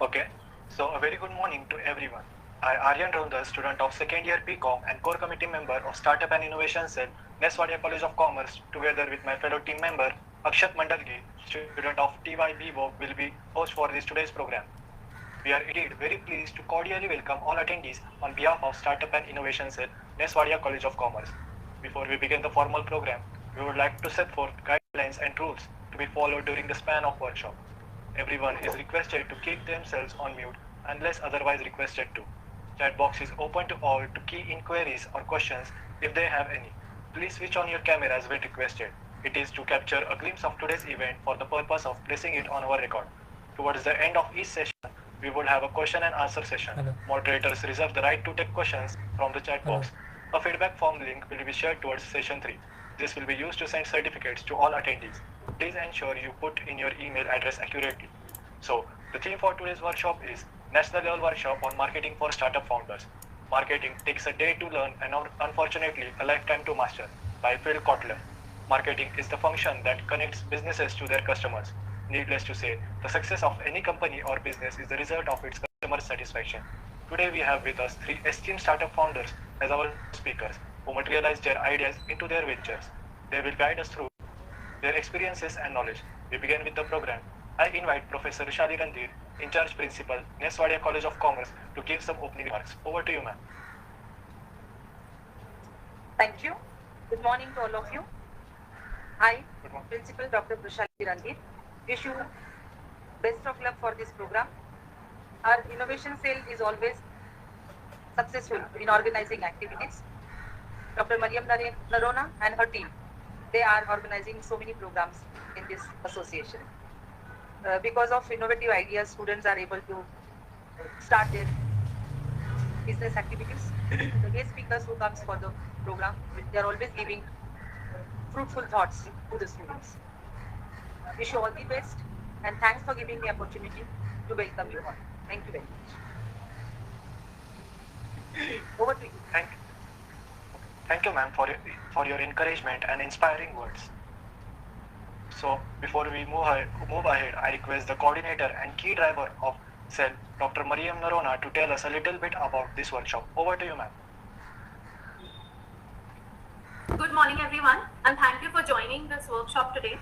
Okay, so a very good morning to everyone. I, Aryan Raundar, student of second year BCom and core committee member of Startup and Innovation Cell, Ness Wadia College of Commerce, together with my fellow team member Akshat Mandalgi, student of TYBO, will be host for this today's program. We are indeed very pleased to cordially welcome all attendees on behalf of Startup and Innovation Cell, Ness Wadia College of Commerce. Before we begin the formal program, we would like to set forth guidelines and rules to be followed during the span of workshop. Everyone is requested to keep themselves on mute unless otherwise requested to. Chat box is open to all to key inquiries or questions if they have any. Please switch on your cameras when requested. It is to capture a glimpse of today's event for the purpose of placing it on our record. Towards the end of each session, we would have a question and answer session. Hello. Moderators reserve the right to take questions from the chat box. A feedback form link will be shared towards session 3. This will be used to send certificates to all attendees. Please ensure you put in your email address accurately. So, the theme for today's workshop is National Level Workshop on Marketing for Startup Founders. Marketing takes a day to learn and unfortunately a lifetime to master by Phil Kotler. Marketing is the function that connects businesses to their customers. Needless to say, the success of any company or business is the result of its customer satisfaction. Today we have with us 3 esteemed startup founders as our speakers who materialize their ideas into their ventures. They will guide us through their experiences and knowledge. We begin with the program. I invite Professor Rishali Randir, in charge principal, Ness Wadia College of Commerce, to give some opening remarks. Over to you, ma'am. Thank you. Good morning to all of you. I, Principal Dr. Rishali Randir, wish you best of luck for this program. Our innovation cell is always successful in organizing activities. Dr. Mariam Narona and her team, they are organizing so many programs in this association. Because of innovative ideas, students are able to start their business activities. The guest speakers who comes for the program, they are always giving fruitful thoughts to the students. Wish you all the best and thanks for giving me the opportunity to welcome you all. Thank you very much. Over to you. Thank you, ma'am, for your encouragement and inspiring words. So, before we move ahead, I request the coordinator and key driver of CELL, Dr. Mariam Narona, to tell us a little bit about this workshop. Over to you, ma'am. Good morning, everyone, and thank you for joining this workshop today.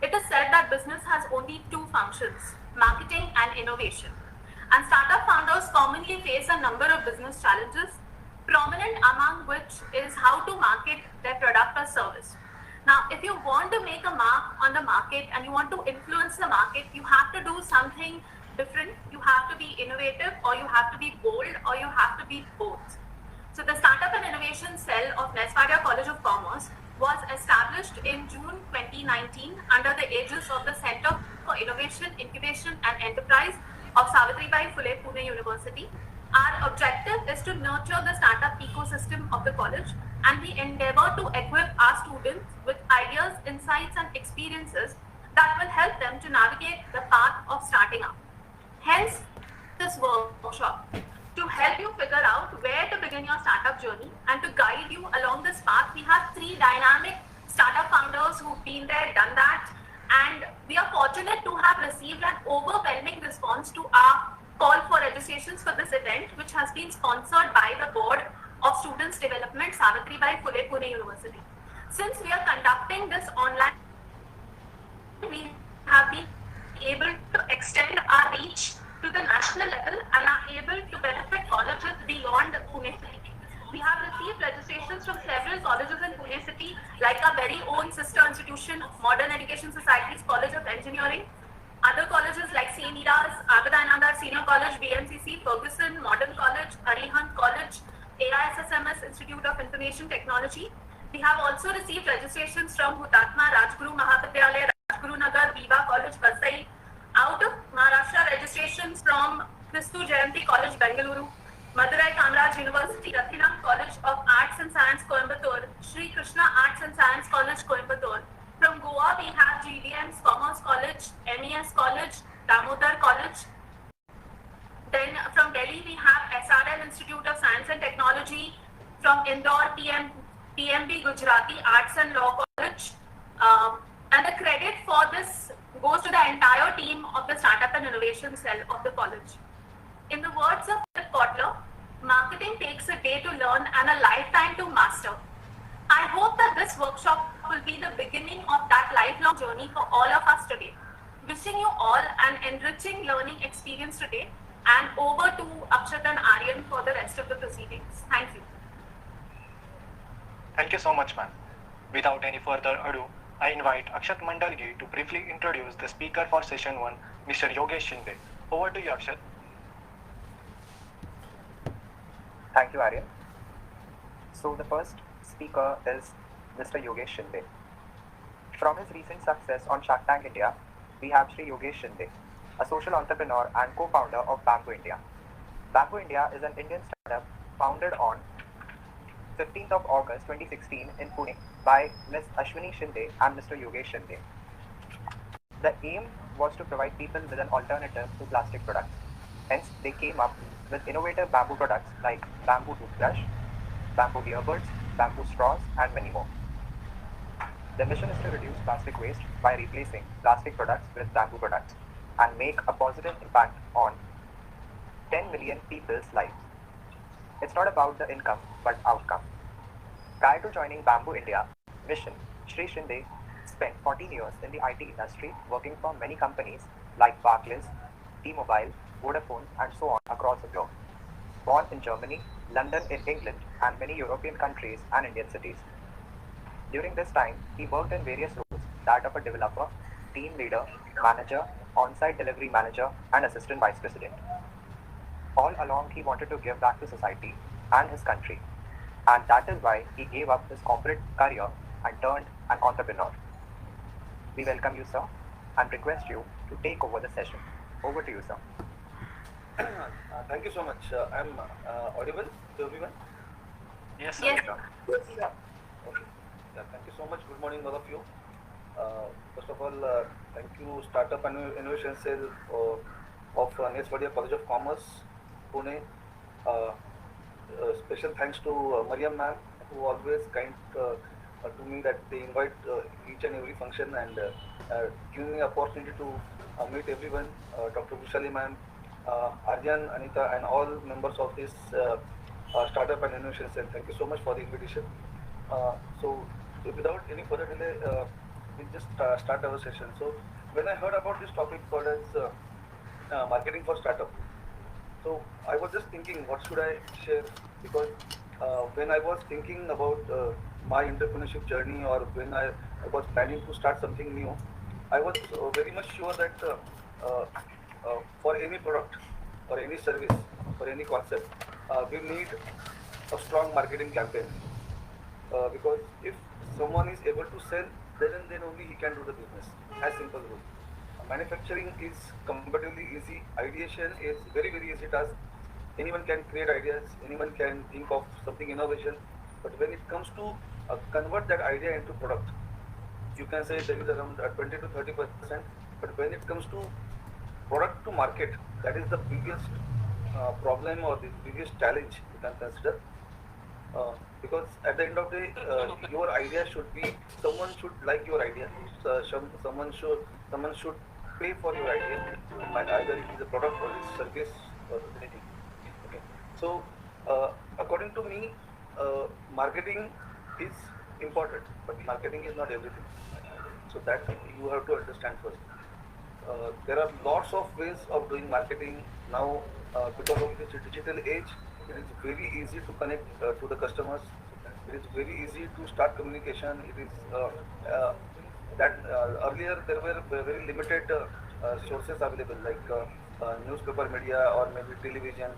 It is said that business has only 2 functions, marketing and innovation. And startup founders commonly face a number of business challenges, prominent among which is how to market their product or service. Now, if you want to make a mark on the market and you want to influence the market, you have to do something different. You have to be innovative, or you have to be bold, or you have to be both. So the Startup and Innovation Cell of Ness Wadia College of Commerce was established in June 2019 under the aegis of the Center for Innovation, Incubation and Enterprise of Savitribai Phule Pune University. Our objective is to nurture the startup ecosystem of the college, and we endeavor to equip our students with ideas, insights and experiences that will help them to navigate the path of starting up. Hence, this workshop, to help you figure out where to begin your startup journey and to guide you along this path. We have 3 dynamic startup founders who've been there, done that, and we are fortunate to have received an overwhelming response to our call for registrations for this event, which has been sponsored by the Board of Students Development, Savitribai Phule Pune University. Since we are conducting this online, we have been able to extend our reach to the national level and are able to benefit colleges beyond Pune city. We have received registrations from several colleges in Pune city, like our very own sister institution, Modern Education Society's College of Engineering, other colleges like St. Mira's, Agadayanandar Senior College, BMCC, Ferguson, Modern College, Arihant College, AISSMS Institute of Information Technology. We have also received registrations from Hutatma Rajguru Mahavidyalaya, Rajguru Nagar, Viva College, Vasai. Out of Maharashtra, registrations from Kristu Jayanti College, Bengaluru, Madurai Kamraj University, Rathinam College of Arts and Science, Coimbatore, Sri Krishna Arts and Science College, Coimbatore. From Goa, we have GDM's Commerce College, MES College, Damodar College. Then from Delhi, we have SRL Institute of Science and Technology. From Indore, TMB Gujarati Arts and Law College. And the credit for this goes to the entire team of the Startup and and Innovation Cell of the college. In the words of Philip Kotler, marketing takes a day to learn and a lifetime to master. I hope that this workshop will be the beginning of that lifelong journey for all of us today. Wishing you all an enriching learning experience today, and over to Akshat and Aryan for the rest of the proceedings. Thank you. Thank you so much, ma'am. Without any further ado, I invite Akshat Mandalgi to briefly introduce the speaker for session 1, Mr. Yogesh Shinde. Over to you, Akshat. Thank you, Aryan. So the first speaker is Mr. Yogesh Shinde. From his recent success on Shark Tank India, we have Shri Yogesh Shinde, a social entrepreneur and co-founder of Bamboo India. Bamboo India is an Indian startup founded on 15th of August 2016 in Pune by Ms. Ashwini Shinde and Mr. Yogesh Shinde. The aim was to provide people with an alternative to plastic products. Hence, they came up with innovative bamboo products like bamboo toothbrush, bamboo earbuds, bamboo straws, and many more. The mission is to reduce plastic waste by replacing plastic products with bamboo products and make a positive impact on 10 million people's lives. It's not about the income, but outcome. Prior to joining Bamboo India mission, Shri Shinde spent 14 years in the IT industry working for many companies like Barclays, T-Mobile, Vodafone, and so on across the globe. Born in Germany, London in England, and many European countries and Indian cities. During this time, he worked in various roles, that of a developer, team leader, manager, on-site delivery manager, and assistant vice president. All along, he wanted to give back to society and his country, and that is why he gave up his corporate career and turned an entrepreneur. We welcome you, sir, and request you to take over the session. Over to you, sir. Thank you so much. I'm audible to everyone? Yes, sir. Yes. Okay. Yeah, thank you so much. Good morning, all of you. First of all, thank you, Startup and Innovation Cell of Ness Wadia College of Commerce, Pune. Special thanks to Mariam ma'am, who always kind to me that they invite each and every function and giving me opportunity to meet everyone. Dr. Vishali ma'am, Aryan, Anita, and all members of this Startup and Innovation Cell. Thank you so much for the invitation. So without any further delay, we'll just start our session. So when I heard about this topic called as marketing for startup, so I was just thinking, what should I share? Because when I was thinking about my entrepreneurship journey, or when I was planning to start something new, I was very much sure that for any product, or any service, or any concept, we need a strong marketing campaign. Because if someone is able to sell, then only he can do the business. As simple rule. Manufacturing is comparatively easy. Ideation is very easy task. Anyone can create ideas. Anyone can think of something innovation. But when it comes to convert that idea into product, you can say there is around 20 to 30%. But when it comes to product to market, that is the biggest problem, or the biggest challenge you can consider. Because at the end of the day, your idea should be, someone should like your idea. Someone should pay for your idea, either it is a product or a service or anything. Okay. So according to me, marketing is important, but marketing is not everything. So that you have to understand first. There are lots of ways of doing marketing now. Because of this digital age, it is very easy to connect to the customers. It is very easy to start communication. It is that earlier there were very limited sources available, like newspaper media or maybe television.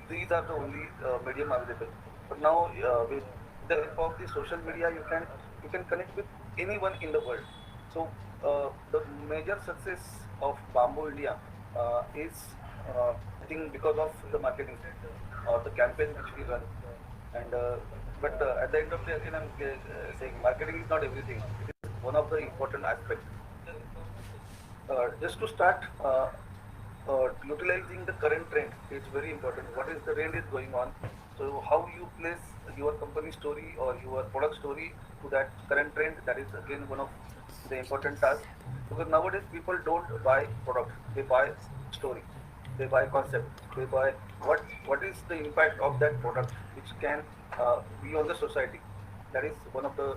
These are the only medium available. But now with the help of the social media, you can connect with anyone in the world. So the major success of Bamboo India is I think because of the marketing or the campaign which we run. And but at the end of the day, again, I'm saying marketing is not everything. It is one of the important aspects. Just to start, utilizing the current trend is very important. What is the trend is going on? So how you place your company story or your product story to that current trend, that is again one of the important tasks. Because nowadays people don't buy product, they buy story, they buy concept, they buy what is the impact of that product which can be on the society. That is one of the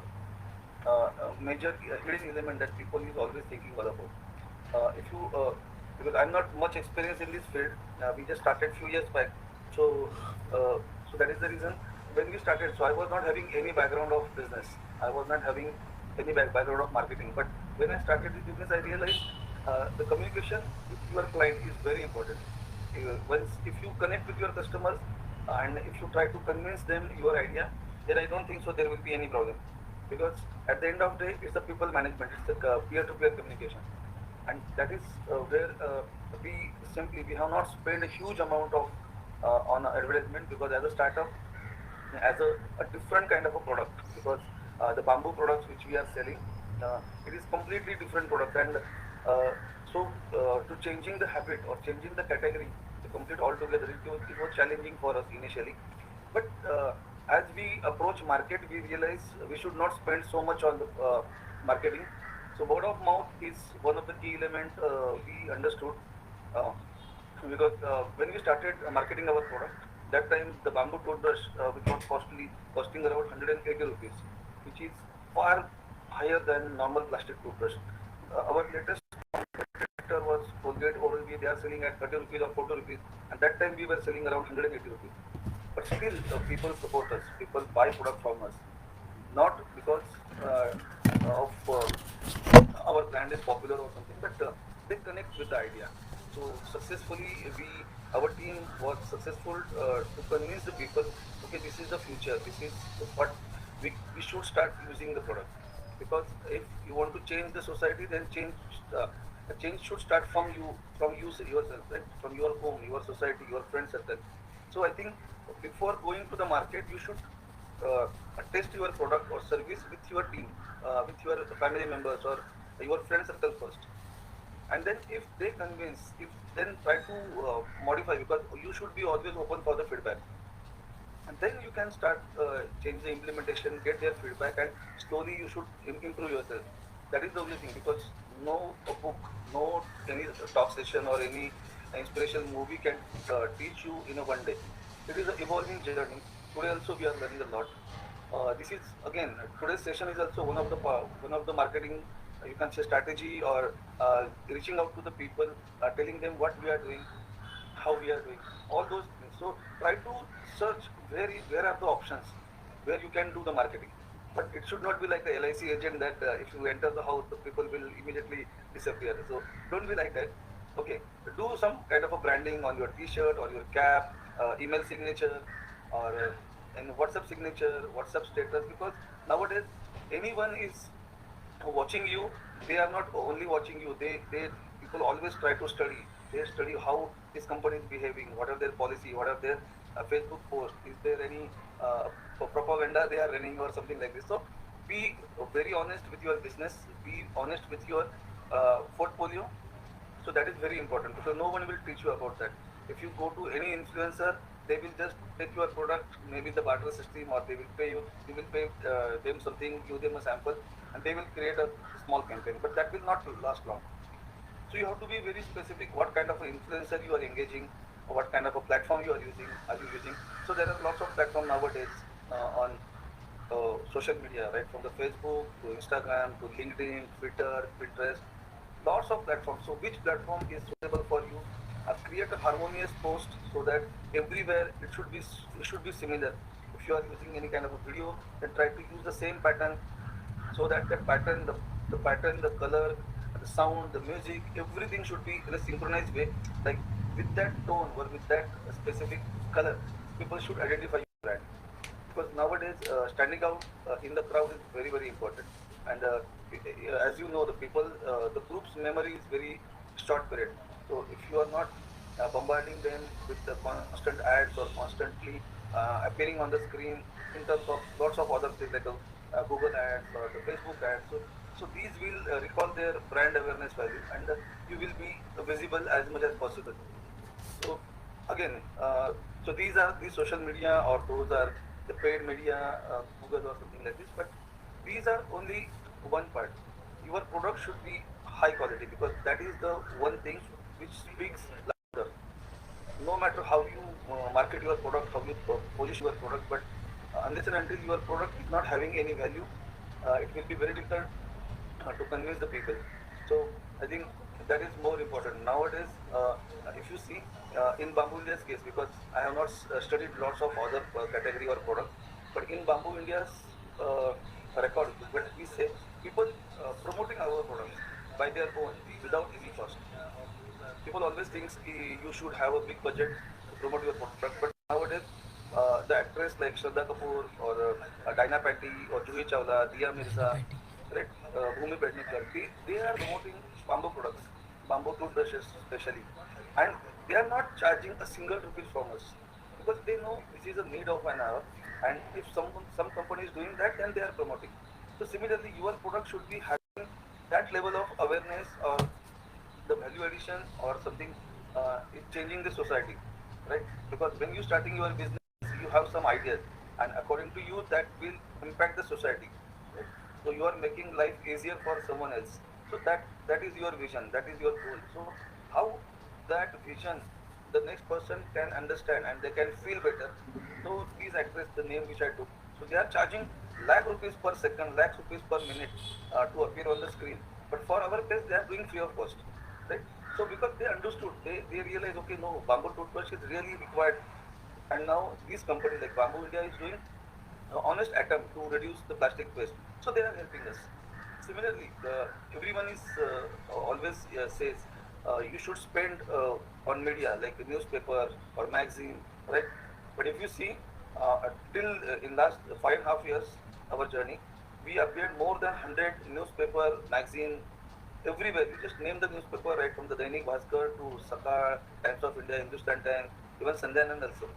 major hidden element that people is always thinking about. If you because I'm not much experienced in this field, we just started few years back, so so that is the reason when we started. So I was not having any background of business. I was not having any background of marketing. But when I started this business, I realized the communication with your client is very important. Once if you connect with your customers and if you try to convince them your idea, then I don't think so there will be any problem, because at the end of the day it's the people management, it's the peer-to-peer communication, and that is where we have not spent a huge amount of on advertisement, because as a startup, as a different kind of a product, because the bamboo products which we are selling, it is completely different product, and to changing the habit or changing the category to complete altogether, it was challenging for us initially. But as we approach market, we realize we should not spend so much on the marketing. So word of mouth is one of the key element we understood. Uh, because when we started marketing our product, that time the bamboo toothbrush, which was costing around 180 rupees, which is far higher than normal plastic toothbrush. Our latest competitor was Colgate, Oral-B, they are selling at 30 rupees or 40 rupees, and that time we were selling around 180 rupees. But still, people support us, people buy product from us, not because of our brand is popular or something, but they connect with the idea. So successfully, our team was successful to convince the people, okay, this is the future, this is what we should start using the product. Because if you want to change the society, then uh, change should start from you yourself, right? From your home, your society, your friend circle. So I think before going to the market, you should uh, test your product or service with your team, with your family members or your friend circle first. And then if they convince, if then try to modify, because you should be always open for the feedback. And then you can start change the implementation, get their feedback, and slowly you should improve yourself. That is the only thing, because no book, no any talk session or any inspirational movie can teach you in a one day. It is an evolving journey. Today also we are learning a lot. This is again, today's session is also one of the marketing, you can say, strategy, or reaching out to the people, telling them what we are doing, how we are doing, all those things. So try to search where are the options where you can do the marketing. But it should not be like the LIC agent that if you enter the house, the people will immediately disappear. So don't be like that. Okay, do some kind of a branding on your T-shirt or your cap, email signature, or in WhatsApp signature, WhatsApp status, because nowadays anyone is watching you. They are not only watching you, they people always try to study. They study how this company is behaving, what are their policy, what are their Facebook posts, is there any propaganda they are running or something like this. So be very honest with your business, be honest with your portfolio. So that is very important, because no one will teach you about that. If you go to any influencer, they will just take your product, maybe the barter system, or they will pay you. You will pay them something, give them a sample, and they will create a small campaign. But that will not last long. So you have to be very specific what kind of influencer you are engaging, or what kind of a platform you are using. So there are lots of platforms nowadays on social media, right? From the Facebook to Instagram to LinkedIn, Twitter, Pinterest, lots of platforms. So which platform is suitable for you? Create a harmonious post so that everywhere it should be similar. If you are using any kind of a video, then try to use the same pattern, so that the pattern, the color, the sound, the music, everything should be in a synchronized way. Like with that tone or with that specific color, people should identify your brand. Because nowadays, standing out in the crowd is very, very important. And as you know, the group's memory is very short period. So if you are not bombarding them with the constant ads or constantly appearing on the screen in terms of lots of other things like Google ads or the Facebook ads, so these will recall their brand awareness value, and you will be visible as much as possible. So again, so these are the social media, or those are the paid media, Google or something like this. But these are only one part. Your product should be high quality, because that is the one thing which speaks no matter how you market your product, how you position your product, but unless and until your product is not having any value, it will be very difficult to convince the people. So I think that is more important nowadays. If you see in Bamboo India's case, because I have not studied lots of other category or product, but in Bamboo India's uh, record, what we say, people promoting our products by their own without any cost. People always think you should have a big budget to promote your product, but nowadays the actress like Shraddha Kapoor or Dinah Patty or Juhi Chawla, Dia Mirza, right, Bhumi Pednekar, they are promoting bamboo products, bamboo toothbrushes especially, and they are not charging a single rupees from us because they know this is a need of an hour, and if some company is doing that, then they are promoting. So similarly, your product should be having that level of awareness or the value addition or something is changing the society, right? Because when you starting your business, you have some ideas, and according to you, that will impact the society. Right? So you are making life easier for someone else. So that is your vision, that is your goal. So how that vision the next person can understand and they can feel better. So these actors, the name which I took, so they are charging lakh rupees per second, lakh rupees per minute to appear on the screen. But for our case, they are doing free of cost, right? So because they understood, they realized, okay, no, bamboo toothbrush is really required. And now this company like Bamboo India is doing honest attempt to reduce the plastic waste. So they are helping us. Similarly, everyone is always says you should spend on media like a newspaper or magazine, right? But if you see, till in last 5.5 years, our journey, we appeared more than 100 newspaper, magazine, everywhere. You just name the newspaper right from the Dainik Bhaskar to Sakar, Times of India, Hindustan Times, even Sandhyanand also.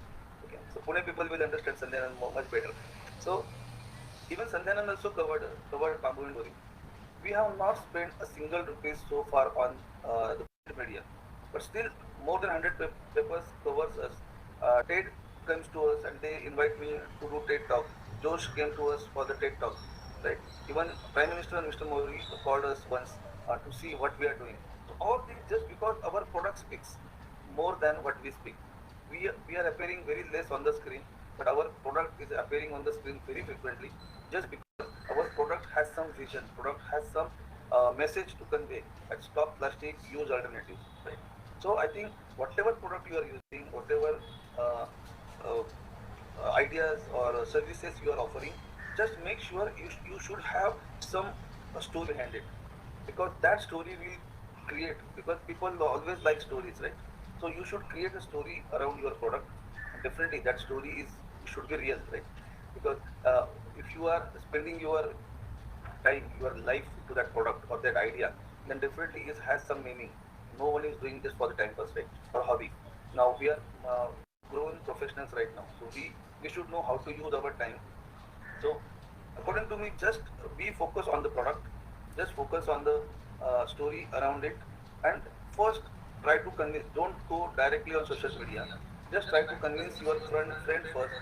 Okay, so Pune people will understand Sandhyanand much better. So even Sandhyanand also covered bamboo and dori. We have not spent a single rupees so far on the print media, but still more than 100 papers covers us. TED comes to us and they invite me to do TED talk. Josh came to us for the TED talk, right? Even Prime Minister and Mr. Modi called us once to see what we are doing. So all these just because our product speaks more than what we speak. We are appearing very less on the screen, but our product is appearing on the screen very frequently just because our product has some vision, product has some message to convey that stop plastic, use alternatives, right? So I think whatever product you are using, whatever uh, uh, ideas or services you are offering, just make sure you should have some story behind it because that story will create because people always like stories, right? So you should create a story around your product. And definitely that story is should be real, right? Because if you are spending your time, your life to that product or that idea, then definitely it has some meaning. No one is doing this for the time pass, right? Or hobby. Now we are grown professionals right now, so we should know how to use our time. So according to me, just be focused on the product, just focus on the story around it, and first try to convince. Don't go directly on social media. Just try to convince your friend first,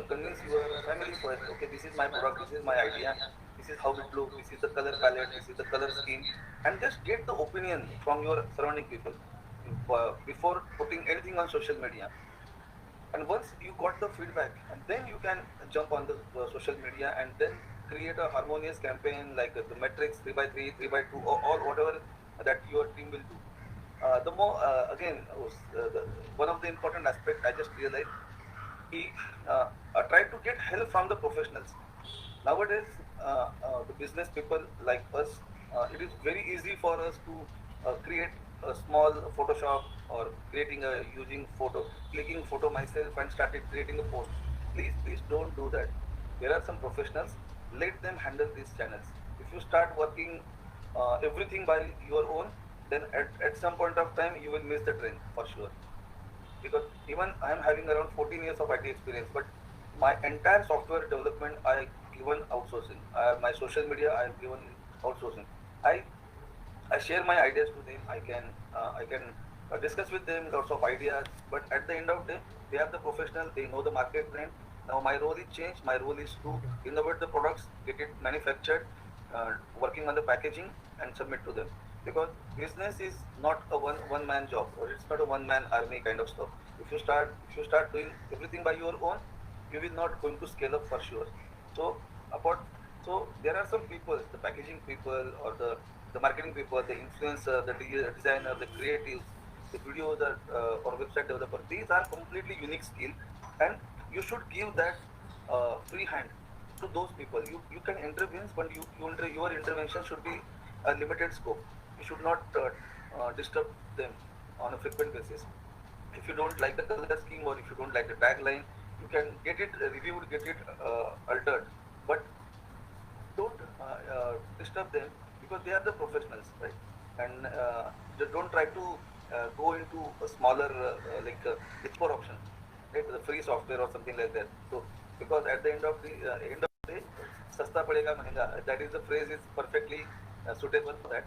convince your family first. Okay, this is my product, this is my idea, this is how it looks, this is the color palette, this is the color scheme, and just get the opinion from your surrounding people before putting anything on social media. And once you got the feedback, and then you can jump on the social media and then create a harmonious campaign like the metrics 3 by 3, 3 by 2, or whatever that your team will do. The more again, one of the important aspect I just realized, he tried to get help from the professionals. Nowadays, the business people like us, it is very easy for us to create a small Photoshop or creating a using photo, clicking photo myself and started creating a post. Please don't do that. There are some professionals. Let them handle these channels. If you start working everything by your own, then at some point of time you will miss the train for sure because even I am having around 14 years of IT experience, but my entire software development I given outsourcing. My social media I am given outsourcing. I I share my ideas to them. I can discuss with them lots of ideas. But at the end of the day, they are the professional. They know the market trend. Now my role is changed. My role is to innovate the products, get it manufactured, working on the packaging, and submit to them. Because business is not a one man job, or it's not a one man army kind of stuff. If you start doing everything by your own, you will not going to scale up for sure. So about so there are some people, the packaging people or the marketing people, the influencer, the designer, the creatives, the videos or website developer. These are completely unique skill, and you should give that free hand to those people. You can intervene, but your intervention should be a limited scope. You should not disturb them on a frequent basis. If you don't like the color scheme or if you don't like the tagline, you can get it reviewed, get it altered, but don't disturb them because they are the professionals, right? And just don't try to go into a smaller cheaper option, right? The free software or something like that. So because at the end of the day, sasta padega mahenga. That is the phrase is perfectly suitable for that.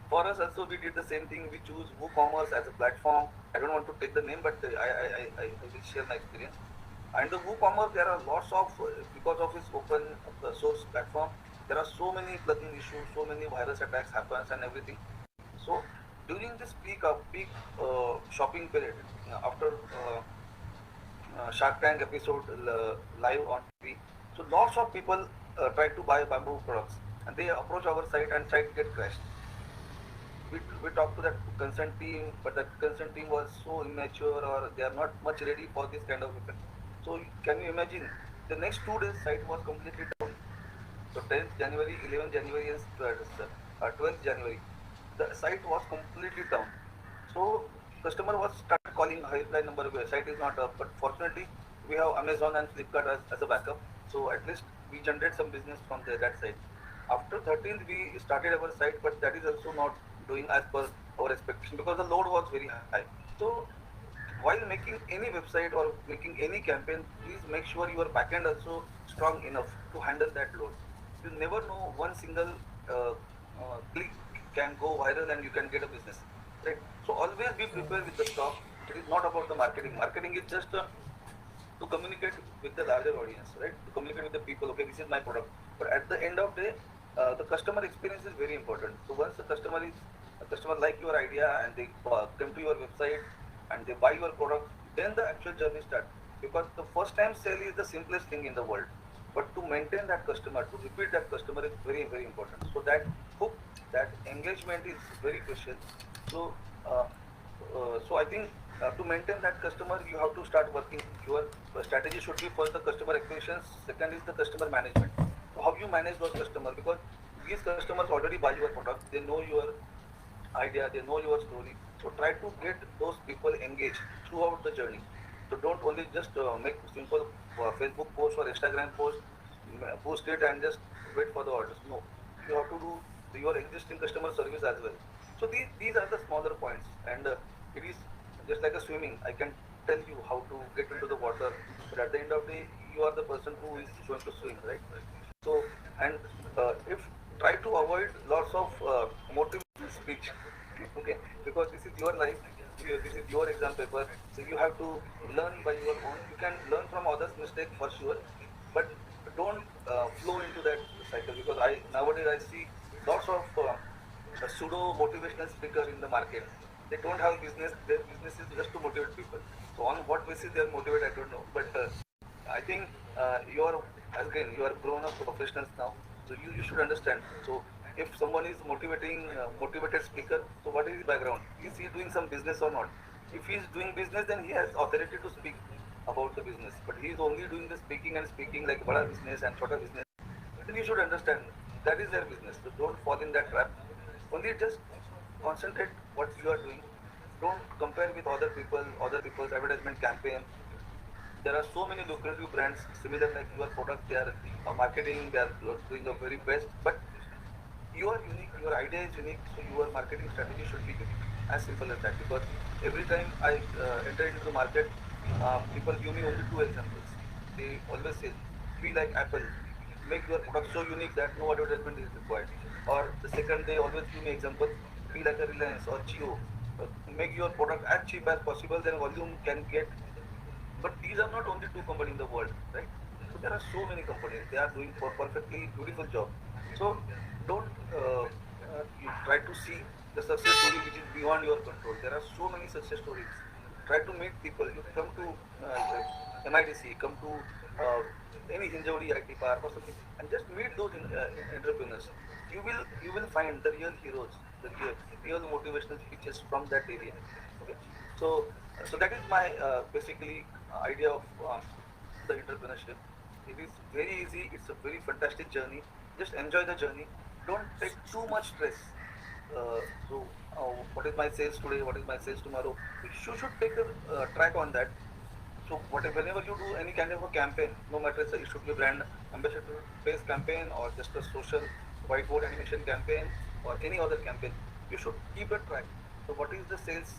For us also, we did the same thing. We choose WooCommerce as a platform. I don't want to take the name, but I will share my experience. And the WooCommerce, there are lots of, because of its open source platform, there are so many plugin issues, so many virus attacks happens and everything. So during this peak shopping period, after Shark Tank episode live on TV, so lots of people try to buy bamboo products and they approach our site and site get crashed. We talked to that consent team, but that consent team was so immature or they are not much ready for this kind of effect. So can you imagine? The next 2 days site was completely down. So 10th January, 11th January, and 12th January, the site was completely down. So customer was started calling helpline number. Site is not up, but fortunately we have Amazon and Flipkart as a backup. So at least we generate some business from that side. After 13th we started our site, but that is also not doing as per our expectation because the load was very high. So while making any website or making any campaign, please make sure your backend also strong enough to handle that load. You never know, one single click can go viral and you can get a business, right? So always be prepared with the stock. It is not about the marketing. Marketing is just to communicate with the larger audience, right? To communicate with the people. Okay, this is my product. But at the end of the day, the customer experience is very important. So once a customer like your idea and they come to your website and they buy your product, then the actual journey starts. Because the first time sale is the simplest thing in the world. But to maintain that customer, to repeat that customer is very, very important. So that hook, that engagement is very crucial. So, so I think to maintain that customer, you have to start working. Your strategy should be first the customer acquisition. Second is the customer management. So how you manage those customers, because these customers already buy your product. They know your idea, they know your story. So try to get those people engaged throughout the journey. So don't only just make simple Facebook post or Instagram post it and just wait for the orders. No, you have to do your existing customer service as well. So these are the smaller points, and it is just like a swimming. I can tell you how to get into the water, but at the end of the day, you are the person who is going to swim, right? So, and if try to avoid lots of motivational speech, okay, because this is your life, this is your exam paper, so you have to learn by your own. You can learn from others' mistake for sure, but don't flow into that cycle, because I nowadays I see lots of pseudo motivational speakers in the market. They don't have business. Their business is just to motivate people. So on what basis they are motivated, I don't know. But I think you are, again, you are grown up professionals now, so you should understand. So if someone is motivated speaker, so what is his background? Is he doing some business or not? If he is doing business, then he has authority to speak about the business. But he is only doing the speaking and speaking like bada business and chota business. Then you should understand that is their business. So don't fall in that trap. Only just concentrate what you are doing. Don't compare with other people's advertisement campaign. There are so many lucrative brands similar like your product. They are marketing. They are doing the very best. But you are unique. Your idea is unique. So your marketing strategy should be unique. As simple as that. Because every time I enter into the market, people give me only two examples. They always say, "Be like Apple. Make your product so unique that no advertisement is required." Or the second, they always give me example. Be like a Reliance or Jio. Make your product as cheap as possible. Then volume can get, but these are not only two companies in the world, right? So there are so many companies. They are doing for perfectly beautiful job. So don't you try to see the success story which is beyond your control. There are so many success stories. try to meet people. You come to MIDC, come to any Hinjawadi IT park or something, and just meet those entrepreneurs. You will find the real heroes, the real motivational speeches from that area. Okay, so so that is my basically idea of the entrepreneurship. It is very easy. It's a very fantastic journey. Just enjoy the journey. Don't take too much stress. What is my sales today? What is my sales tomorrow? You should take a track on that. So whenever you do any kind of a campaign, no matter it should be brand ambassador based campaign or just a social whiteboard animation campaign or any other campaign, you should keep a track. So what is the sales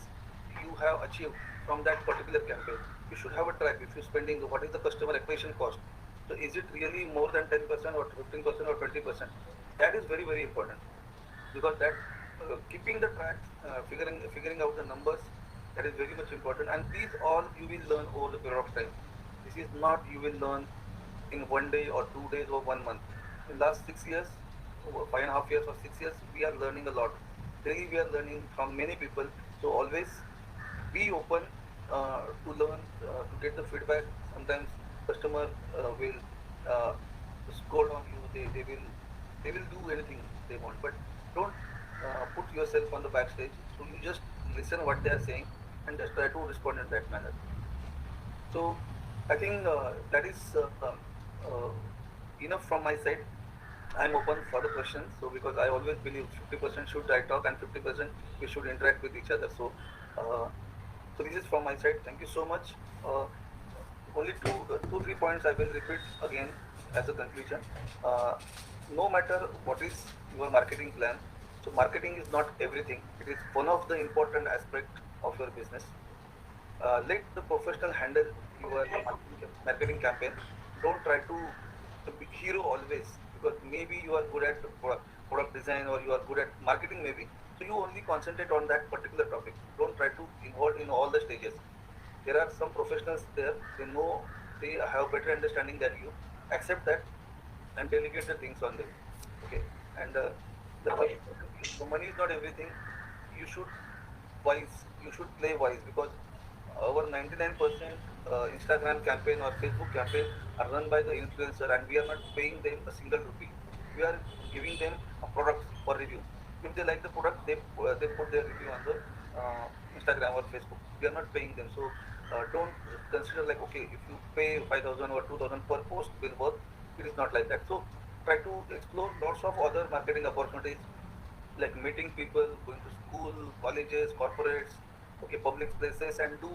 you have achieved from that particular campaign? You should have a track. If you're spending, what is the customer acquisition cost? So is it really more than 10% or 15% or 20%? That is very important because that keeping the track, figuring out the numbers, that is very much important. And these all you will learn over the period of time. This is not you will learn in 1 day or 2 days or 1 month. In last 6 years, over 5.5 years or 6 years, we are learning a lot. Daily we are learning from many people. So always be open to learn, to get the feedback. Sometimes customer will scold on you. They will do anything they want, but don't put yourself on the backstage. So you just listen what they are saying and just try to respond in that manner. So I think that is enough from my side. I'm open for the questions. So because I always believe 50% should I talk and 50% we should interact with each other. Uh, so this is from my side. Thank you so much. Only two, 3 points I will repeat again as a conclusion. Uh, no matter what is your marketing plan, so marketing is not everything. It is one of the important aspect of your business. Let the professional handle your marketing campaign. Don't try to be hero always because maybe you are good at product design or you are good at marketing maybe. So you only concentrate on that particular topic. Don't try to involve in all the stages. There are some professionals there. They know they have better understanding than you. Accept that and delegate the things on them. Okay, and the money is not everything. You should wise. You should play wise because our 99% Instagram campaign or Facebook campaign are run by the influencer, and we are not paying them a single rupee. We are giving them a product for review. If they like the product, they put their review on the Instagram or Facebook. We are not paying them, so don't consider like okay, if you pay 5,000 or 2,000 per post will work. It is not like that. So try to explore lots of other marketing opportunities like meeting people, going to school, colleges, corporates, okay, public places, and do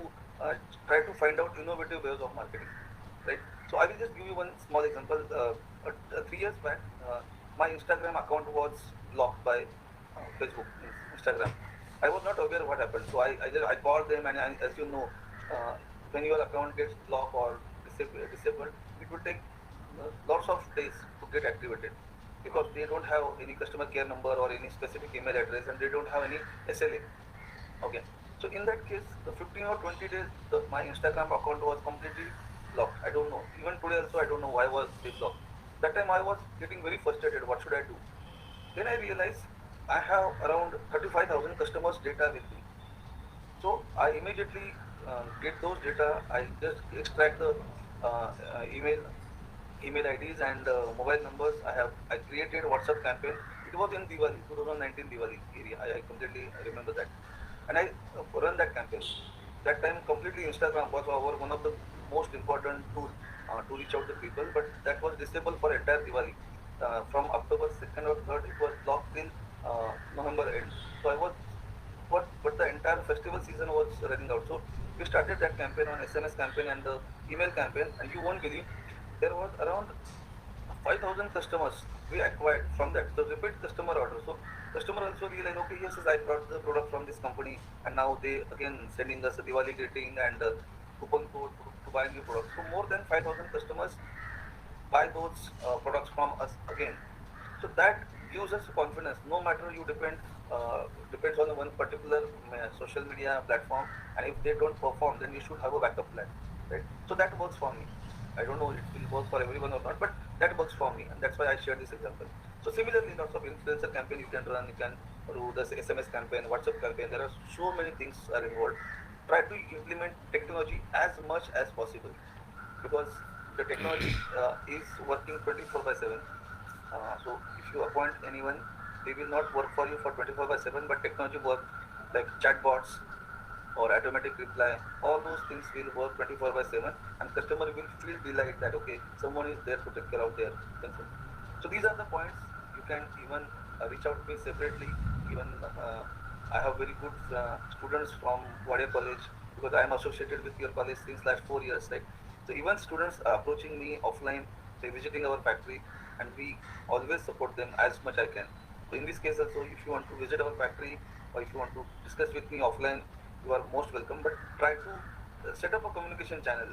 try to find out innovative ways of marketing, right? So I will just give you one small example. 3 years back, my Instagram account was blocked by Facebook, Instagram. I was not aware what happened, so I called them, and as you know, uh, when your account gets blocked or disabled, it will take lots of days to get activated because they don't have any customer care number or any specific email address and they don't have any SLA. Okay. So in that case, the 15 or 20 days, my Instagram account was completely blocked. I don't know. Even today also, I don't know why was they blocked. That time I was getting very frustrated. What should I do? Then I realized I have around 35,000 customers data with me. So I immediately get those data. I just extract the email IDs and mobile numbers. I created WhatsApp campaign. It was in Diwali, 2019 Diwali area. I completely remember that, and I run that campaign. That time completely Instagram was our one of the most important tool to reach out to people, but that was disabled for entire Diwali. From October 2nd or 3rd, it was blocked till November end. So I was but the entire festival season was running out. So we started that campaign on SMS campaign and the email campaign, and you won't believe there was around 5,000 customers we acquired from that. The repeat customer order. So customer also realized, okay, yes, I brought the product from this company, and now they again sending us a Diwali greeting and coupon code to buy new products. So more than 5,000 customers buy those products from us again. So that gives us confidence. No matter you depends on one particular social media platform, and if they don't perform, then you should have a backup plan, right? So that works for me. I don't know it will work for everyone or not, but that works for me, and that's why I shared this example. So similarly, lots of influencer campaign you can run. You can do this SMS campaign, WhatsApp campaign. There are so many things are involved. try to implement technology as much as possible, because the technology is working 24 by 7. So if you appoint anyone, they will not work for you for 24 by 7, but technology work like chatbots or automatic reply, all those things will work 24 by 7, and customer will feel delight that okay, someone is there to take care of their concern. So these are the points. You can even reach out to me separately. Even I have very good students from Wadia College, because I am associated with your college since last 4 years, right? So even students are approaching me offline, they visiting our factory, and we always support them as much I can. So in this case also, if you want to visit our factory or if you want to discuss with me offline, you are most welcome. But try to set up a communication channel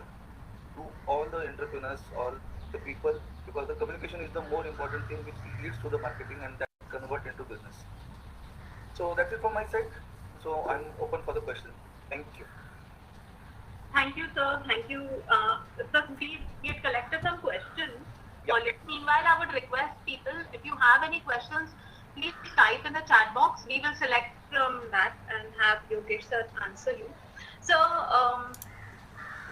to all the entrepreneurs, all the people, because the communication is the more important thing which leads to the marketing and that convert into business. So that's it from my side. So I'm open for the question. Thank you. Thank you, sir. Thank you. Sir, we had collected some questions. Yeah. Meanwhile, I would request people, if you have any questions, please type in the chat box. We will select from that and have Yogesh sir answer you. So,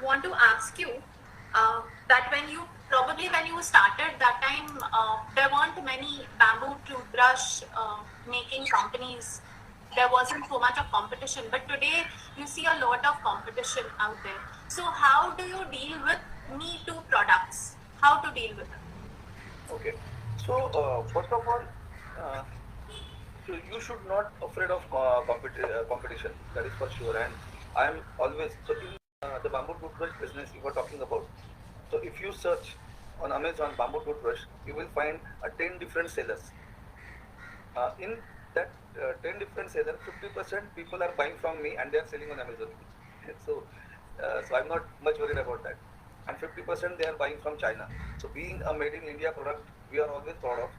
want to ask you that when you started that time, there weren't many bamboo toothbrush making companies. There wasn't so much of competition, but today you see a lot of competition out there. So how do you deal with Me Too products? How to deal with it? Okay. So first of all, so you should not afraid of competition. That is for sure. And I'm always so in the bamboo toothbrush business you were talking about. So if you search on Amazon bamboo toothbrush, you will find 10 different sellers. In that 10 different sellers, 50% people are buying from me and they are selling on Amazon. So I'm not much worried about that. And 50% they are buying from China. So being a made in India product, we are always proud of.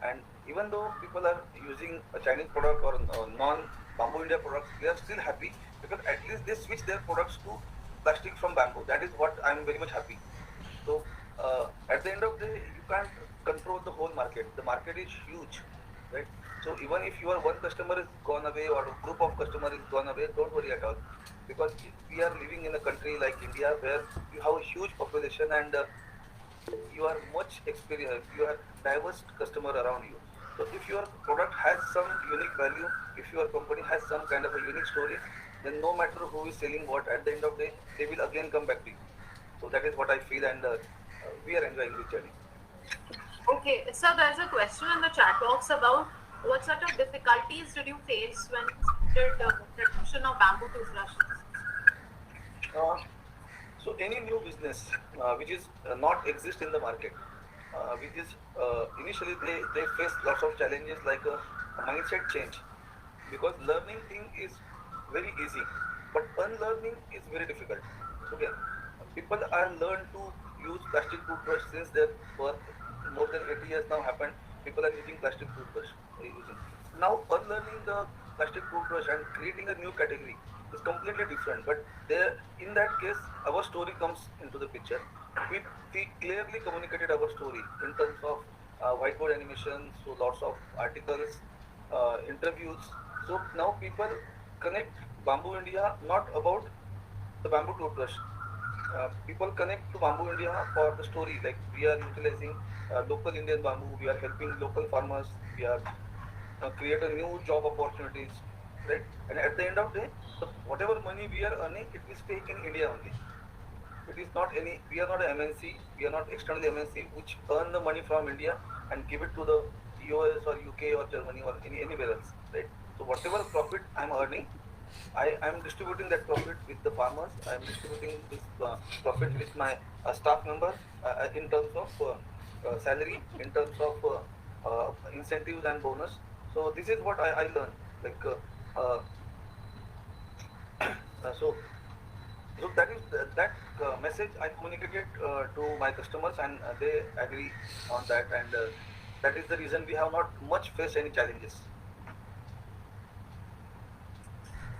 And even though people are using a Chinese product or non-bamboo India products, they are still happy because at least they switch their products to plastic from bamboo. That is what I'm very much happy. So at the end of the day, you can't control the whole market. The market is huge, right? So even if your one customer is gone away or a group of customers is gone away, don't worry at all, because we are living in a country like India where you have a huge population and you are much experienced, you have diverse customer around you. So if your product has some unique value, if your company has some kind of a unique story, then no matter who is selling what, at the end of the day, they will again come back to you. So that is what I feel, and we are enjoying this journey. Okay, so there's a question in the chat box about what sort of difficulties did you face when you started the production of bamboo toothbrushes? So any new business which is not exist in the market, which is initially they face lots of challenges like a mindset change, because learning thing is very easy, but unlearning is very difficult. Okay, people are learned to use plastic toothbrush since their birth. More than 80 years now happened. People are using plastic toothbrush. Now unlearning the plastic toothbrush and creating a new category is completely different. But there, in that case, our story comes into the picture. We clearly communicated our story in terms of whiteboard animations, so lots of articles, interviews. So now people connect Bamboo India not about the bamboo toothbrush. People connect to Bamboo India for the story. Like we are utilizing local Indian bamboo, we are helping local farmers, we are create a new job opportunities, right? And at the end of the day, whatever money we are earning, it will stay in India only. It is not any. We are not a MNC. We are not external MNC which earn the money from India and give it to the US or UK or Germany or anywhere else, right? So whatever profit I'm earning, I am distributing that profit with the farmers. I am distributing this profit with my staff members in terms of salary, in terms of incentives and bonus. So this is what I learned. Like so, so that is that message I communicated to my customers, and they agree on that, and that is the reason we have not much faced any challenges.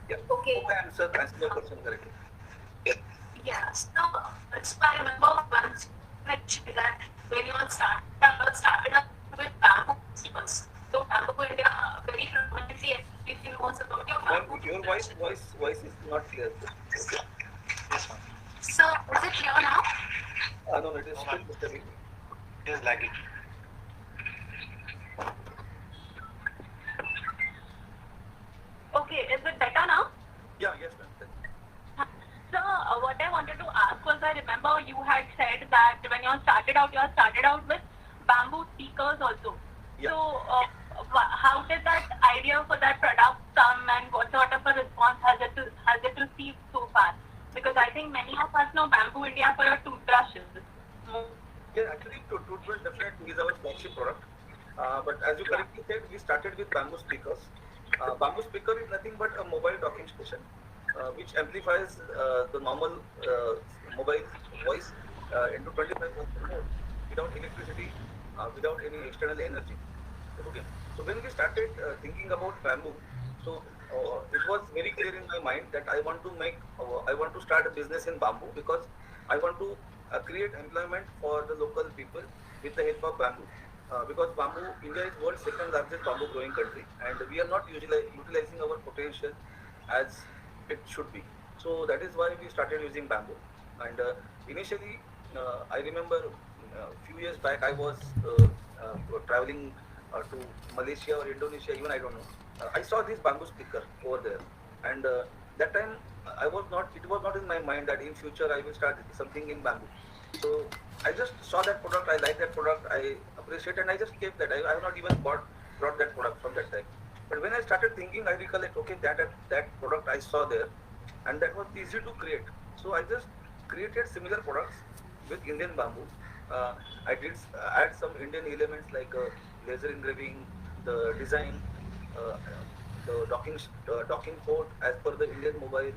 Yeah. Okay. Hope I answered your question correctly. Yeah. So I remember once you mentioned that when you all started up with bamboo festivals. So bamboo India very prominently everything knows about your bamboo. your voice is not clear. Okay. Yes, ma'am. So, is it clear now? No, it is No, still ma'am. disturbing. It is lagging. Okay, is it better now? Yeah, yes, ma'am. So, what I wanted to ask was, I remember you had said that when you started out with bamboo speakers also. Yeah. So, how did that idea for that product come, and what sort of a response has it received so far? Because I think many of us know Bamboo India for our toothbrushes. Yeah, actually, toothbrush definitely is our flagship product. But as you correctly said, we started with bamboo speakers. Bamboo speaker is nothing but a mobile docking station, which amplifies the normal mobile voice into 25% more without electricity, without any external energy. Okay. So when we started thinking about bamboo, so it was very clear in my mind that I want to start a business in bamboo because I want to create employment for the local people with the help of bamboo. Because bamboo, India is world's second largest bamboo growing country, and we are not utilizing our potential as it should be. So that is why we started using bamboo. And initially, I remember a few years back, I was traveling to Malaysia or Indonesia, even I don't know. I saw this bamboo speaker over there, and that time I was not. It was not in my mind that in future I will start something in bamboo. So I just saw that product. I like that product. I appreciate, and I just kept that. I have not even brought that product from that time. But when I started thinking, I recollect, okay, that product I saw there, and that was easy to create. So I just created similar products with Indian bamboo. I did add some Indian elements like laser engraving, the design, uh, the docking port as per the Indian mobile,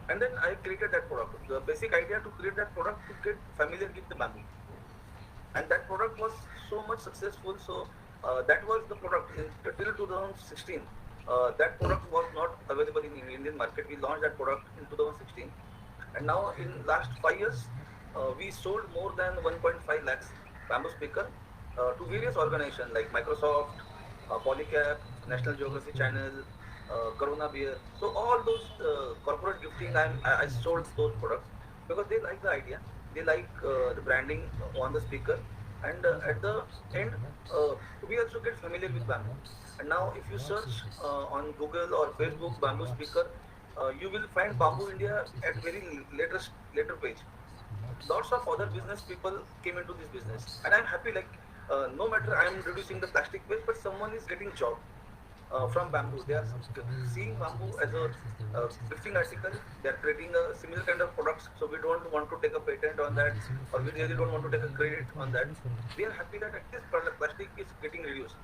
and then I created that product. The basic idea to create that product to get familiar with the bamboo, and that product was so much successful. So that was the product till 2016. That product was not available in Indian market. We launched that product in 2016, and now in last 5 years, we sold more than 1.5 lakhs bamboo speaker to various organizations like Microsoft, Polycap, National Geography Channel, Corona Beer. So all those corporate gifting, I sold those products because they like the idea, they like the branding on the speaker, and at the end, uh, we also get familiar with bamboo. And now, if you search on Google or Facebook bamboo speaker, you will find Bamboo India at very later page. Lots of other business people came into this business, and I'm happy. Like no matter I'm reducing the plastic waste, but someone is getting job from bamboo. They are seeing bamboo as a gifting article. They are creating a similar kind of products. So we don't want to take a patent on that, or we really don't want to take a credit on that. We are happy that at least plastic is getting reduced.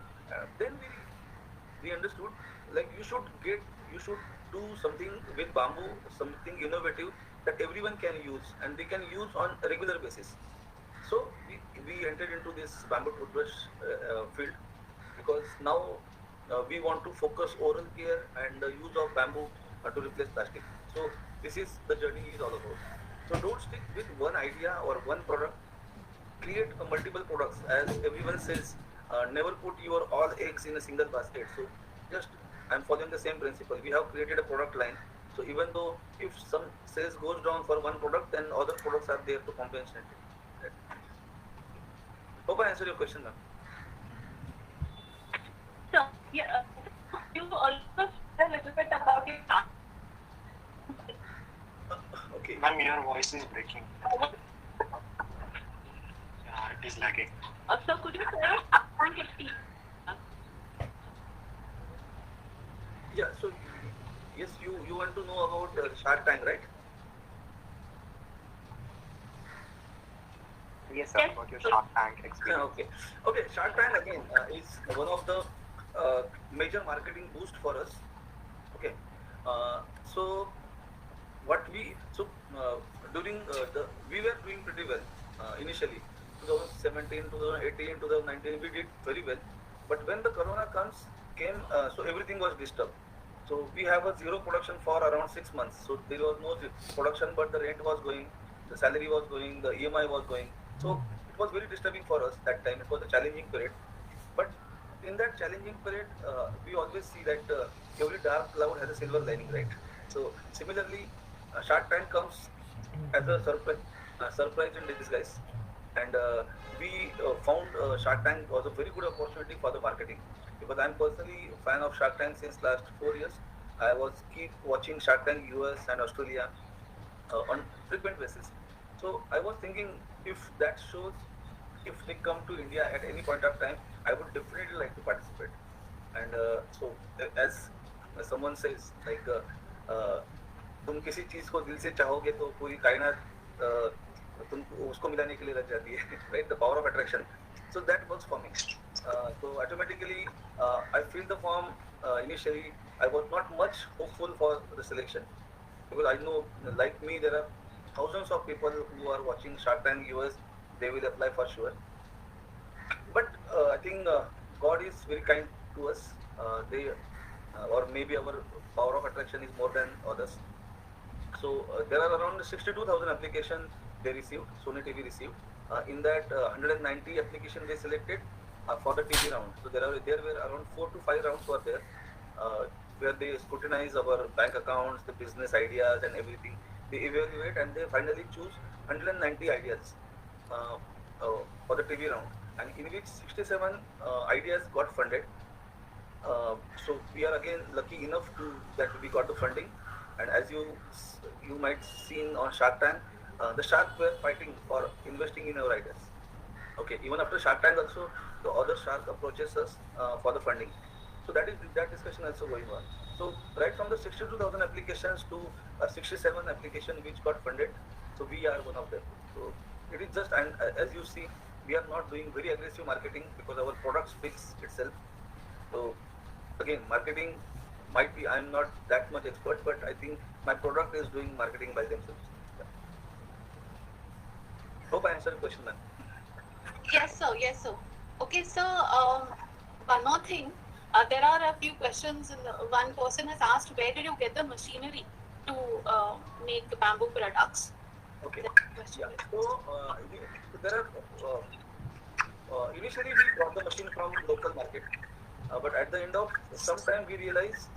Then we understood, like you should do something with bamboo, something innovative that everyone can use and they can use on a regular basis. So we entered into this bamboo toothbrush field because now we want to focus oral care and the use of bamboo to replace plastic. So this is the journey is all about. So don't stick with one idea or one product. Create multiple products. As everyone says, never put your all eggs in a single basket. So just I'm following the same principle. We have created a product line. So even though if some sales goes down for one product, then other products are there to compensate it. Hope I answered your question, ma'am. So, yeah, you also said a little bit about your Okay. Ma'am, your voice is breaking. Yeah, it is lagging. So, could you share and experience? Yeah. So yes, you want to know about Shark Tank, right? Yes, sir. About your Shark Tank experience. Okay. Okay. Shark Tank again is one of the major marketing boost for us. Okay. So what we so during the we were doing pretty well initially. 2017, 2018, 2019 we did very well. But when the corona came, so everything was disturbed. So we have a zero production for around 6 months. So there was no production, but the rent was going, the salary was going, the EMI was going. So it was very disturbing for us that time. It was a challenging period. But in that challenging period, we always see that every dark cloud has a silver lining, right? So similarly, Shark Tank comes as a surprise in disguise, and we found Shark Tank was a very good opportunity for the marketing because I'm personally a fan of Shark Tank since last 4 years. I was keep watching Shark Tank US and Australia on frequent basis. So I was thinking if that shows, if they come to India at any point of time, I would definitely like to participate. And as someone says, like तुम किसी चीज को दिल से चाहोगे तो पूरी कायनात तुमको उसको मिलाने के लिए लग जाती है, right? The power of attraction. So that works for me. So automatically, I filled the form. Initially, I was not much hopeful for the selection because I know, like me, there are thousands of people who are watching Shark Tank US. They will apply for sure. But I think God is very kind to us. Or maybe our power of attraction is more than others. So there are around 62,000 applications they received, Sony TV received. In that 190 applications they selected for the TV round. So there were around 4 to 5 rounds were there, where they scrutinize our bank accounts, the business ideas and everything. They evaluate and they finally choose 190 ideas for the TV round, and in which 67 ideas got funded. So we are again lucky enough that we got the funding, and as you might seen on Shark Tank, the sharks were fighting for investing in our ideas. Okay, even after Shark Tank also, the other shark approaches us for the funding. So that discussion also going on. So right from the 62,000 applications to 67 applications which got funded, so we are one of them. So it is just, and as you see, we are not doing very aggressive marketing because our product speaks itself. So again, marketing might be, I'm not that much expert, but I think my product is doing marketing by themselves. Yeah. Hope I answered the question, ma'am. Yes, sir. Yes, sir. Okay, so one more thing. There are a few questions. One person has asked, where did you get the machinery to make bamboo products? Okay. Yeah. So there are initially we brought the machine from local market, but at the end of some time we realized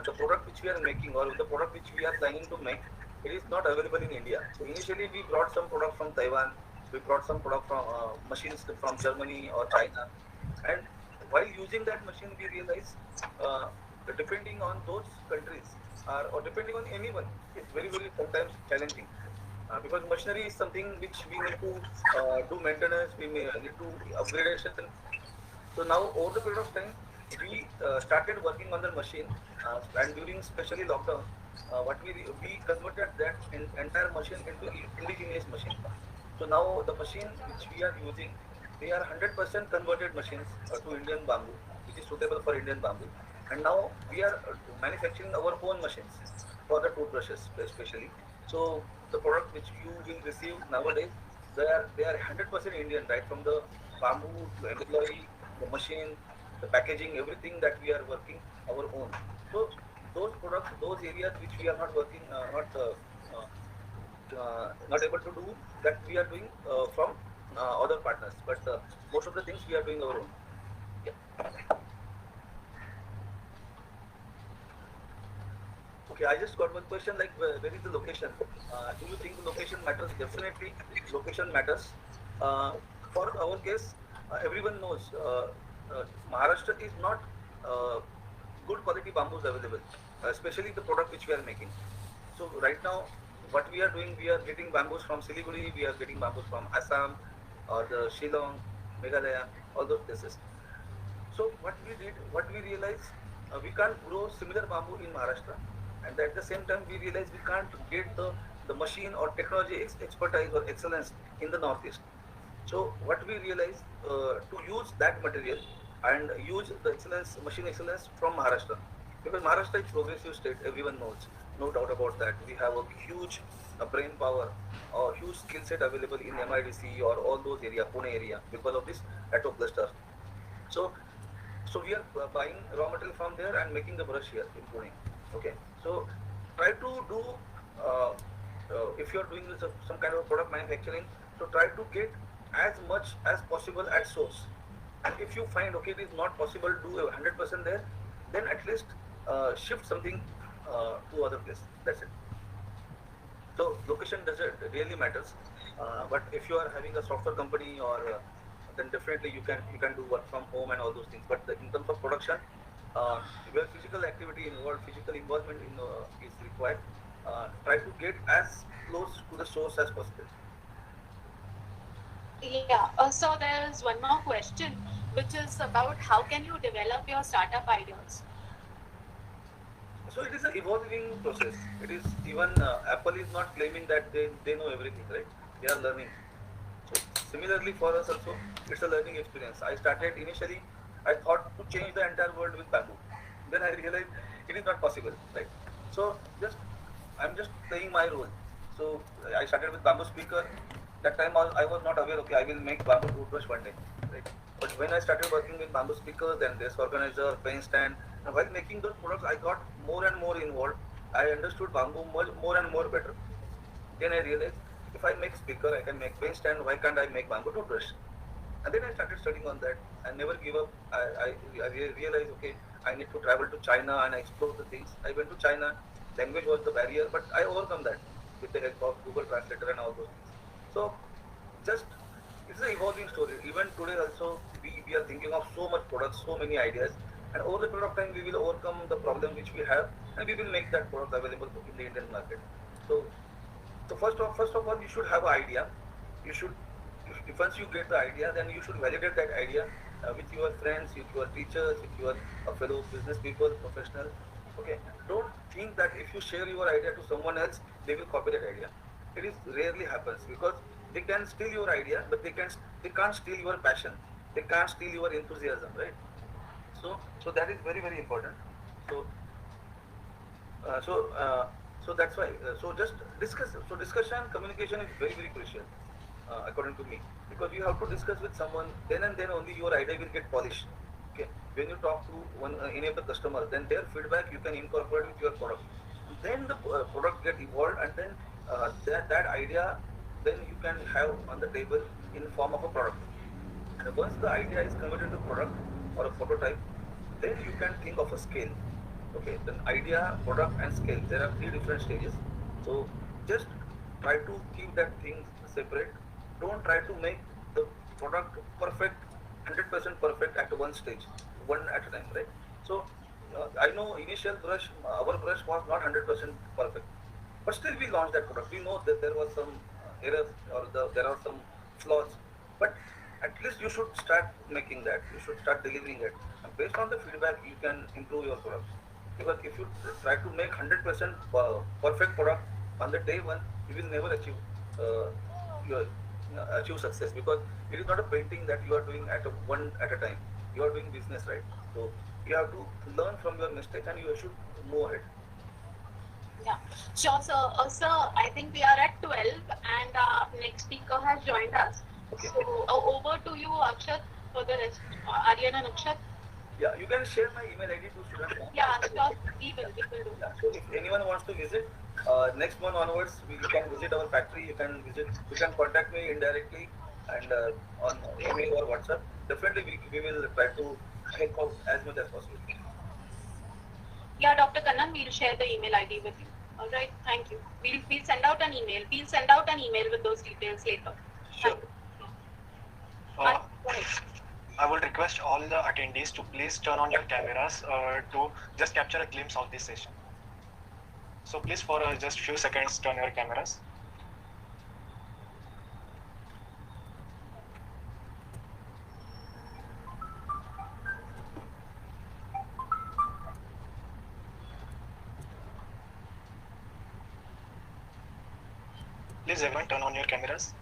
the product which we are making or the product which we are planning to make, it is not available in India. So initially we brought some product from Taiwan, we brought some product from machines from Germany or China, and while using that machine we realized depending on those countries or depending on anyone, it's very sometimes challenging. Because machinery is something which we need to do maintenance, we may need to upgradation. So now over the period of time, we started working on the machine, and during especially lockdown, what we converted that entire machine into indigenous machine. So now the machine which we are using, they are 100% converted machines to Indian bamboo, which is suitable for Indian bamboo. And now we are manufacturing our own machines for the toothbrushes especially. So the product which you will receive nowadays, they are 100% Indian, right from the bamboo to employee, the machine, the packaging, everything that we are working our own. So those products, those areas which we are not working, not able to do, that we are doing from other partners. But most of the things we are doing our own. Yeah. Okay, I just got one question, like where is the location? Do you think the location matters? Definitely, location matters. For our case, everyone knows Maharashtra is not good quality bamboos available, especially the product which we are making. So right now, what we are doing, we are getting bamboos from Siliguri, we are getting bamboos from Assam, or the Shillong, Meghalaya, all those places. So what we realized, we can't grow similar bamboo in Maharashtra, and at the same time we realize we can't get the machine or technology expertise or excellence in the Northeast. So what we realized, to use that material and use the machine excellence from Maharashtra, because Maharashtra is progressive state, everyone knows, no doubt about that. We have a huge brain power or huge skill set available in MIDC or all those area, Pune area, because of this Atto cluster. So we are buying raw material from there and making the brush here in Pune. Okay, so try to do, if you are doing some kind of product manufacturing, so try to get as much as possible at source. And if you find okay it is not possible to do 100% there, then at least shift something to other place. That's it. So location doesn't really matters, but if you are having a software company or then definitely you can do work from home and all those things. But in terms of production, where physical activity involved, physical involvement is required, try to get as close to the source as possible. Yeah. So there is one more question, which is about how can you develop your startup ideas? So it is an evolving process. It is even Apple is not claiming that they know everything, right? They are learning. So similarly for us also, it's a learning experience. I started initially, I thought to change the entire world with bamboo. Then I realized it is not possible, right? So I'm just playing my role. So I started with bamboo speaker. That time I was not aware. Okay, I will make bamboo toothbrush one day, right? But when I started working with bamboo speakers, then desk organizer, pen stand, and while making those products, I got more and more involved. I understood bamboo more and more better. Then I realized if I make speaker, I can make pen stand. Why can't I make bamboo toothbrush? And then I started studying on that. I never give up. I realized, okay, I need to travel to China and explore the things. I went to China. Language was the barrier, but I overcome that with the help of Google Translator and all those things. So, just it's an evolving story. Even today also, we are thinking of so much products, so many ideas, and over the period of time, we will overcome the problem which we have, and we will make that product available in the Indian market. So, so first of all, you should have an idea. You should, if once you get the idea, then you should validate that idea with your friends, with your teachers, with your fellow business people, professionals. Okay, don't think that if you share your idea to someone else, they will copy that idea. It is rarely happens because they can steal your idea, but they can't steal your passion. They can't steal your enthusiasm, right? So that is very very important. So uh, so, uh, so that's why. So just discuss. So discussion, communication is very very crucial, according to me, because you have to discuss with someone. Then and then only your idea will get polished. Okay. When you talk to any of the customers, then their feedback you can incorporate with your product. Then the product get evolved, and then that idea, then you can have on the table in form of a product. And once the idea is converted into product or a prototype, then you can think of a scale. Okay, then idea, product, and scale. There are three different stages. So just try to keep that thing separate. Don't try to make the product perfect, 100% perfect at one stage, one at a time, right? So I know initial brush, our brush was not 100% perfect, but still we launched that product. We know that there was some errors or there are some flaws, but at least you should start making that. You should start delivering it. And based on the feedback, you can improve your product. Because if you try to make 100% perfect product on the day one, you will never achieve success because it is not a painting that you are doing at one at a time. You are doing business, right? So you have to learn from your mistakes and you should move ahead. Yeah, sure, sir. Sir, I think we are at 12 and next speaker has joined us. Okay. So over to you, Akshat, for the rest. Aryan and Akshat. Yeah, you can share my email ID to students. Yeah, sure. We will do. Yeah, so if anyone wants to visit, next month onwards, you can visit our factory. You can contact me indirectly and on email or WhatsApp. Definitely, we will try to help out as much as possible. Yeah, Dr. Kannan, we'll share the email ID with you. All right, thank you. We'll send out an email. We'll send out an email with those details later. Sure. Go ahead. I would request all the attendees to please turn on your cameras to just capture a glimpse of this session. So please for just few seconds turn your cameras. Please everyone turn on your cameras.